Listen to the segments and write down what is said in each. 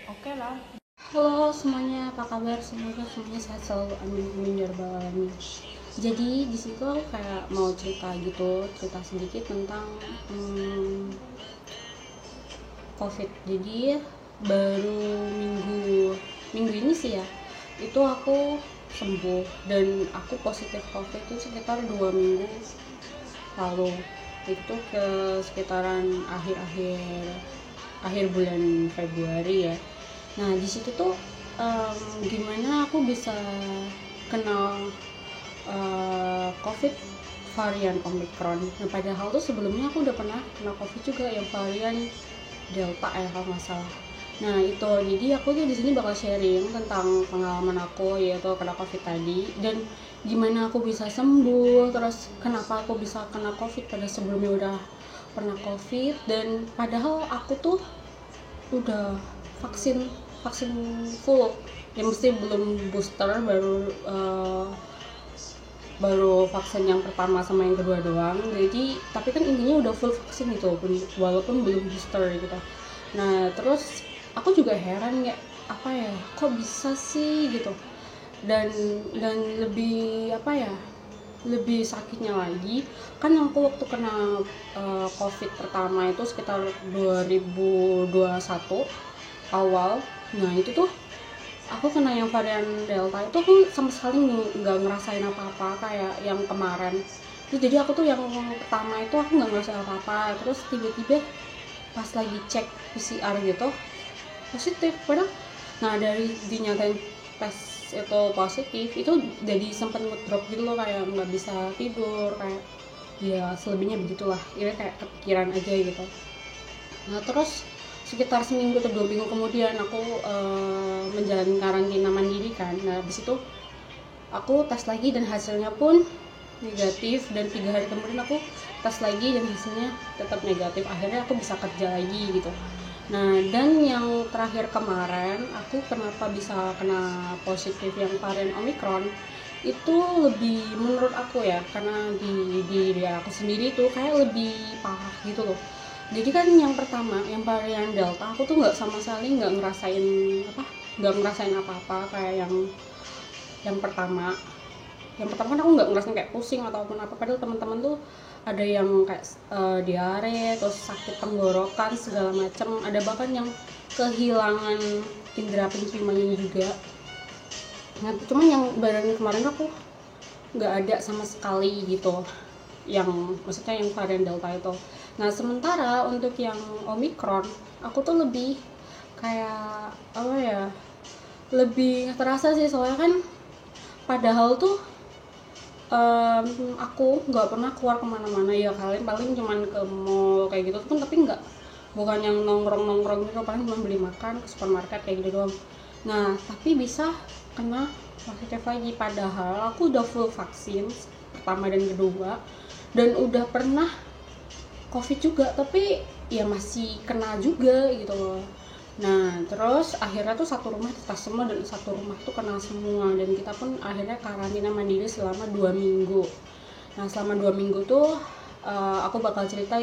Oke lah. Halo semuanya, apa kabar? Semoga semuanya sehat selalu. Amin amin ya rabbal alamin. Jadi di situ aku kayak mau cerita gitu, cerita sedikit tentang COVID. Jadi baru minggu ini sih ya, itu aku sembuh dan aku positif COVID itu sekitar 2 minggu lalu. Itu ke sekitaran akhir bulan Februari ya. Nah di situ tuh gimana aku bisa kenal COVID varian Omicron. Nah padahal tuh sebelumnya aku udah pernah kena COVID juga yang varian Delta ya kalau nggak salah. Nah itu jadi aku tuh di sini bakal sharing tentang pengalaman aku yaitu kena COVID tadi dan gimana aku bisa sembuh, terus kenapa aku bisa kena COVID pada sebelumnya udah pernah COVID dan padahal aku tuh udah vaksin vaksin full ya, mesti belum booster, baru vaksin yang pertama sama yang kedua doang. Jadi tapi kan intinya udah full vaksin gitu walaupun belum booster gitu. Nah terus aku juga heran ya, apa ya, kok bisa sih gitu. Dan lebih apa ya, lebih sakitnya lagi kan aku waktu kena COVID pertama itu sekitar 2021 awal. Nah itu tuh aku kena yang varian Delta itu aku sama sekali nggak ngerasain apa-apa kayak yang kemarin. Terus jadi aku tuh yang pertama itu aku nggak ngerasain apa-apa, terus tiba-tiba pas lagi cek PCR gitu positif padahal. Nah dari dinyatain tes itu positif itu jadi sempat ngedrop gitu loh, kayak nggak bisa tidur, kayak ya selebihnya begitulah ya, kayak kepikiran aja gitu. Nah terus sekitar seminggu atau 2 minggu kemudian aku menjalani karantina mandiri kan. Nah habis itu aku tes lagi dan hasilnya pun negatif, dan 3 hari kemudian aku tes lagi dan hasilnya tetap negatif. Akhirnya aku bisa kerja lagi gitu. Nah dan yang terakhir kemarin aku kenapa bisa kena positif yang varian Omicron itu lebih menurut aku ya, karena di diri aku sendiri tuh kayak lebih parah gitu loh. Jadi kan yang pertama yang varian Delta aku tuh nggak ngerasain apa-apa kayak yang pertama. Yang pertama kan aku nggak ngerasain kayak pusing ataupun apa, padahal teman-teman tuh ada yang kayak diare, terus sakit tenggorokan segala macam, ada bahkan yang kehilangan indera penciumannya juga. Nah cuman yang badan kemarin aku nggak ada sama sekali gitu, yang maksudnya yang varian Delta itu. Nah sementara untuk yang Omicron aku tuh lebih kayak apa ya, lebih terasa sih, soalnya kan padahal tuh aku nggak pernah keluar kemana-mana ya, kalian paling cuman ke mall kayak gitu pun, tapi nggak, bukan yang nongkrong gitu, paling cuma beli makan ke supermarket kayak gitu doang. Nah tapi bisa kena positif lagi padahal aku udah full vaksin pertama dan kedua dan udah pernah COVID juga, tapi ya masih kena juga gitu loh. Nah terus akhirnya tuh satu rumah tes semua dan satu rumah tuh kena semua, dan kita pun akhirnya karantina mandiri selama 2 minggu. Nah selama 2 minggu tuh aku bakal cerita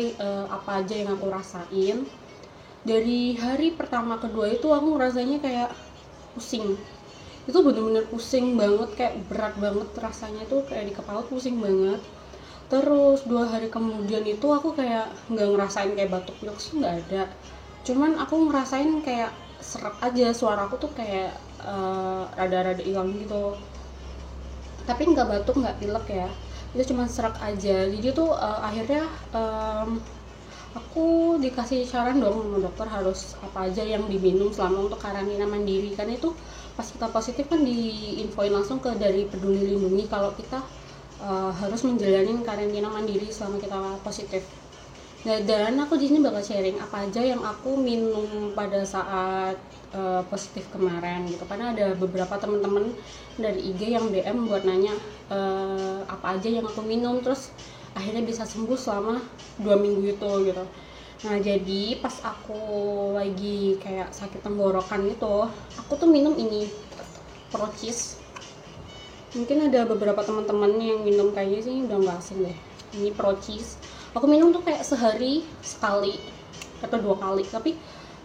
apa aja yang aku rasain. Dari hari pertama kedua itu aku rasanya kayak pusing, itu bener-bener pusing banget, kayak berat banget rasanya tuh, kayak di kepala pusing banget. Terus 2 hari kemudian itu aku kayak nggak ngerasain kayak batuk pilek sih, nggak ada, cuman aku ngerasain kayak serak aja, suara aku tuh kayak rada-rada hilang gitu, tapi nggak batuk nggak pilek ya, itu cuma serak aja. Jadi tuh akhirnya aku dikasih saran dong sama dokter harus apa aja yang diminum selama untuk karantina mandiri, karena itu pas kita positif kan diinfoin langsung ke dari Peduli Lindungi kalau kita harus menjalani karantina mandiri selama kita positif. Nah, dan aku di sini bakal sharing apa aja yang aku minum pada saat positif kemarin gitu, karena ada beberapa teman-teman dari IG yang DM buat nanya apa aja yang aku minum, terus akhirnya bisa sembuh selama 2 minggu itu gitu. Nah jadi pas aku lagi kayak sakit tenggorokan gitu, aku tuh minum ini Procis. Mungkin ada beberapa teman-teman yang minum kayaknya sih udah nggak asing deh. Ini Procis. Aku minum tuh kayak sehari sekali atau 2 kali. Tapi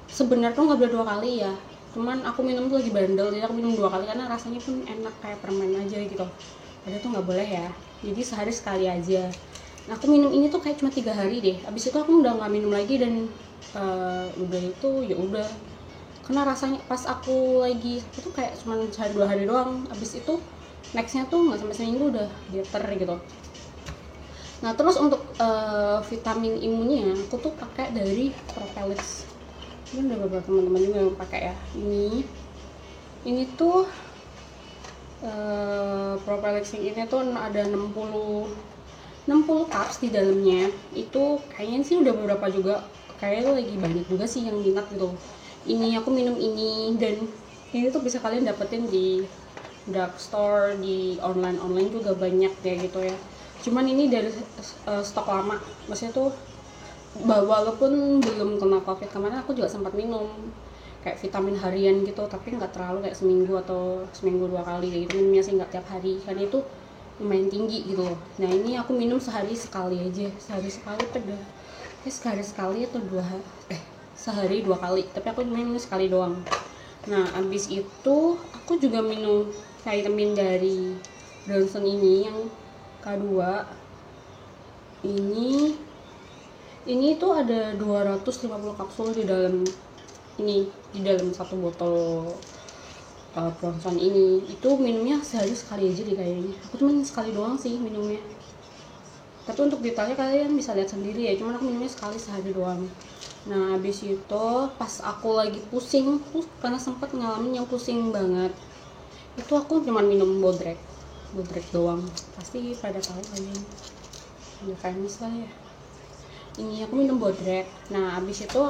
sebenarnya tuh nggak boleh 2 kali ya. cuman aku minum tuh lagi bandel, jadi aku minum 2 kali karena rasanya pun enak kayak permen aja gitu. Padahal tuh nggak boleh ya, jadi sehari sekali aja. Nah aku minum ini tuh kayak cuma 3 hari deh, abis itu aku udah nggak minum lagi. Dan udah itu ya udah, karena rasanya pas aku lagi itu kayak cuma sehari 2 hari doang, abis itu nextnya tuh nggak sampai seminggu udah geter gitu. Nah terus untuk vitamin imunnya aku tuh pakai dari Propelix. Ini udah beberapa teman-teman juga yang pakai ya. Ini tuh Propelix yang ini tuh ada 60 cups di dalamnya. Itu kayaknya sih udah beberapa juga, kayaknya lagi banyak juga sih yang minat gitu. Ini aku minum ini, dan ini tuh bisa kalian dapetin di drugstore, di online juga banyak kayak gitu ya. Cuman ini dari stok lama, maksudnya tuh walaupun belum kena covid kemarin aku juga sempat minum kayak vitamin harian gitu, tapi nggak terlalu kayak seminggu atau seminggu 2 kali kayak gitu, minumnya sih nggak tiap hari karena itu lumayan tinggi gitu loh. Nah ini aku minum sehari sekali aja, sehari sekali sehari sekali atau sehari 2 kali, tapi aku minum sekali doang. Nah abis itu aku juga minum vitamin dari Johnson ini yang K2. Ini tuh ada 250 kapsul di dalam satu botol Bronson ini. Itu minumnya sehari sekali aja deh kayaknya. Aku cuma sekali doang sih minumnya, tapi untuk detailnya kalian bisa lihat sendiri ya, cuman aku minumnya sekali sehari doang. Nah habis itu pas aku lagi pusing karena sempat ngalamin yang pusing banget, itu aku cuma minum Bodrek doang. Pasti pada tahu kayaknya, udah famous lah ya. Ini aku minum Bodrek. Nah habis itu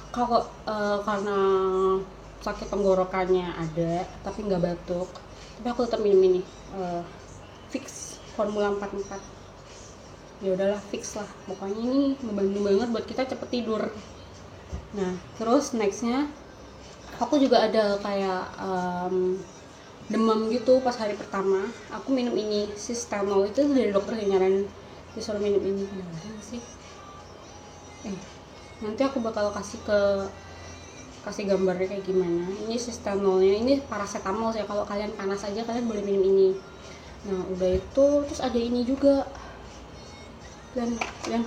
kalau karena sakit tenggorokannya ada tapi nggak batuk, tapi aku tetap minum ini fix formula 44. Ya udahlah, fix lah pokoknya, ini membantu banget buat kita cepet tidur. Nah terus nextnya aku juga ada kayak demam gitu pas hari pertama. Aku minum ini Sistanol, itu dari dokter yang nyaranin disuruh minum ini. Beneran sih, nanti aku bakal kasih gambarnya kayak gimana. Ini Sistanolnya, ini paracetamol ya, kalau kalian panas aja kalian boleh minum ini. Nah udah itu terus ada ini juga, dan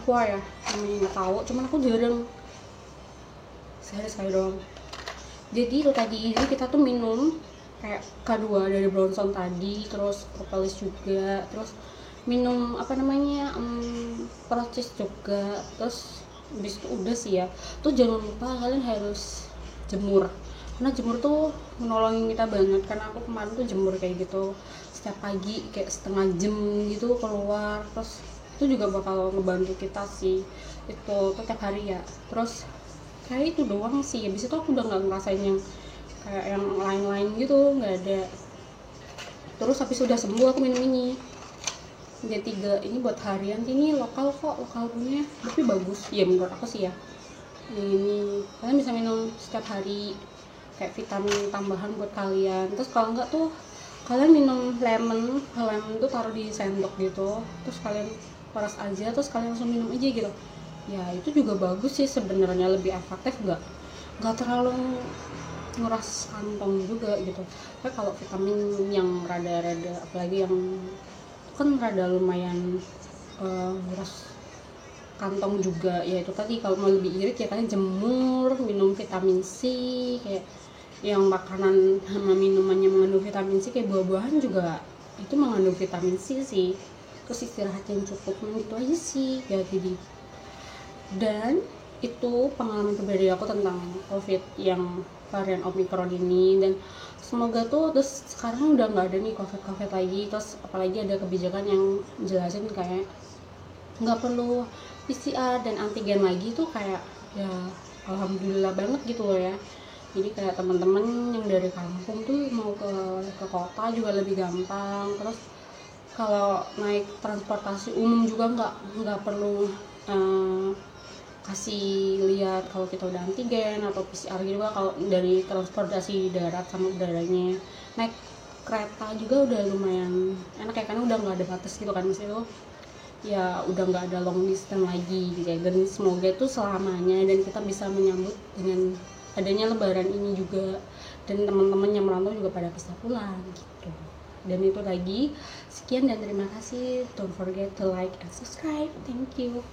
Hua ya namanya, nggak tahu, cuman aku jarang, sehari sekali doang. Jadi itu tadi ini kita tuh minum kayak K2 dari Bronson tadi, terus Propolis juga, terus minum Procis juga, terus habis itu udah sih ya. Tuh jangan lupa kalian harus jemur, karena jemur tuh menolongin kita banget. Karena aku kemarin tuh jemur kayak gitu setiap pagi kayak setengah jam gitu keluar, terus itu juga bakal ngebantu kita sih itu tiap hari ya. Terus kayak itu doang sih, habis itu aku udah nggak ngerasain yang kayak yang lain-lain gitu, nggak ada. Terus habis udah sembuh aku minum ini D3, ini buat harian, ini lokal punya, tapi bagus ya menurut aku sih ya. Ini kalian bisa minum setiap hari kayak vitamin tambahan buat kalian. Terus kalau enggak tuh kalian minum lemon tuh taruh di sendok gitu, terus kalian peras aja, terus kalian langsung minum aja gitu ya. Itu juga bagus sih sebenarnya, lebih efektif, nggak terlalu nguras kantong juga gitu. Tapi kalau vitamin yang rada-rada, apalagi yang kan rada lumayan nguras kantong juga ya, itu tadi kalau mau lebih irit ya kalian jemur, minum vitamin C, kayak yang makanan sama minumannya mengandung vitamin C, kayak buah-buahan juga itu mengandung vitamin C sih. Terus istirahat yang cukup, gitu aja sih ya. Jadi dan itu pengalaman pribadi aku tentang covid yang varian Omicron ini, dan semoga tuh terus sekarang udah nggak ada nih covid lagi. Terus apalagi ada kebijakan yang jelasin kayak nggak perlu PCR dan antigen lagi, tuh kayak ya alhamdulillah banget gitu loh ya. Jadi kayak teman-teman yang dari kampung tuh mau ke kota juga lebih gampang. Terus kalau naik transportasi umum juga nggak perlu kasih lihat kalau kita udah antigen atau PCR juga. Kalau dari transportasi darat sama udaranya, naik kereta juga udah lumayan enak ya, karena udah nggak ada batas gitu kan, maksudnya tuh ya udah nggak ada long distance lagi gitu ya. Dan semoga itu selamanya, dan kita bisa menyambut dengan adanya lebaran ini juga dan teman-teman yang merantau juga pada bisa pulang gitu. Dan itu lagi, sekian dan terima kasih. Don't forget to like and subscribe. Thank you.